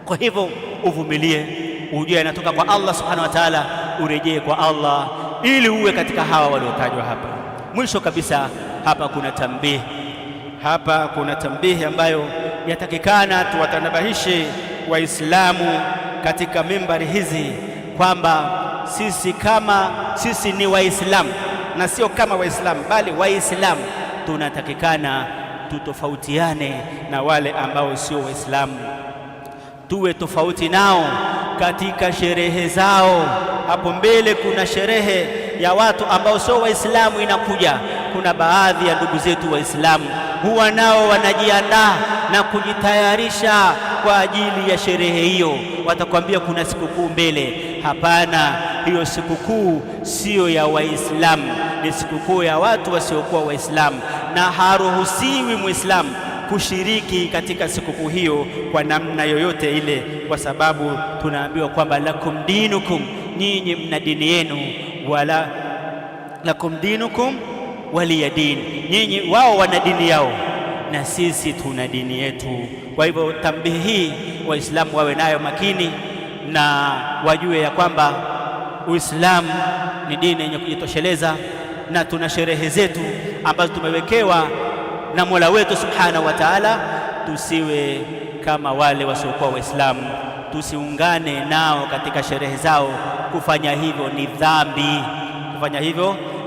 Kwa hivyo uvumilie, ujue yanatoka kwa Allah subhanahu wa ta'ala, urejee kwa Allah ili uwe katika hawa waliotajwa hapa. Mwisho kabisa, hapa kuna tambihi ambayo yatakikana tuwatanabahishe Waislamu katika mimbari hizi kwamba sisi ni Waislamu na sio kama Waislamu bali Waislamu. Tunatakikana tutofautiane na wale ambao sio Waislamu, tuwe tofauti nao katika sherehe zao. Hapo mbele kuna sherehe ya watu ambao sio Waislamu inakuja. Kuna baadhi ya ndugu zetu Waislamu huwa nao wanajiandaa na kujitayarisha kwa ajili ya sherehe hiyo. Watakwambia kuna sikukuu mbele. Hapana, hiyo sikukuu sio ya Waislamu, ni sikukuu ya watu wasiokuwa Waislamu, na haruhusiwi Muislamu kushiriki katika sikukuu hiyo kwa namna yoyote ile, kwa sababu tunaambiwa kwamba lakum dinukum, nyinyi mna dini yenu, wala lakum dinukum waliya din, nyinyi wao wana dini yao na sisi tuna dini yetu. Kwa hivyo tambihi hii Waislamu wawe nayo makini na wajue ya kwamba Uislamu ni dini yenye kujitosheleza, na tuna sherehe zetu ambazo tumewekewa na Mola wetu subhanahu wa ta'ala. Tusiwe kama wale wasiokuwa Waislamu, tusiungane nao katika sherehe zao. Kufanya hivyo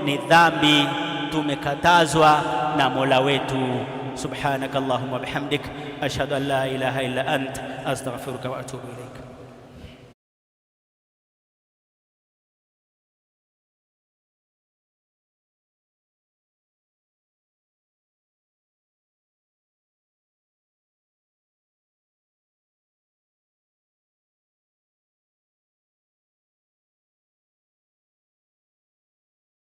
ni dhambi, tumekatazwa na Mola wetu. Subhanakallahumma bihamdik ashhadu an la ilaha illa ant astaghfiruka wa atubu ilaik.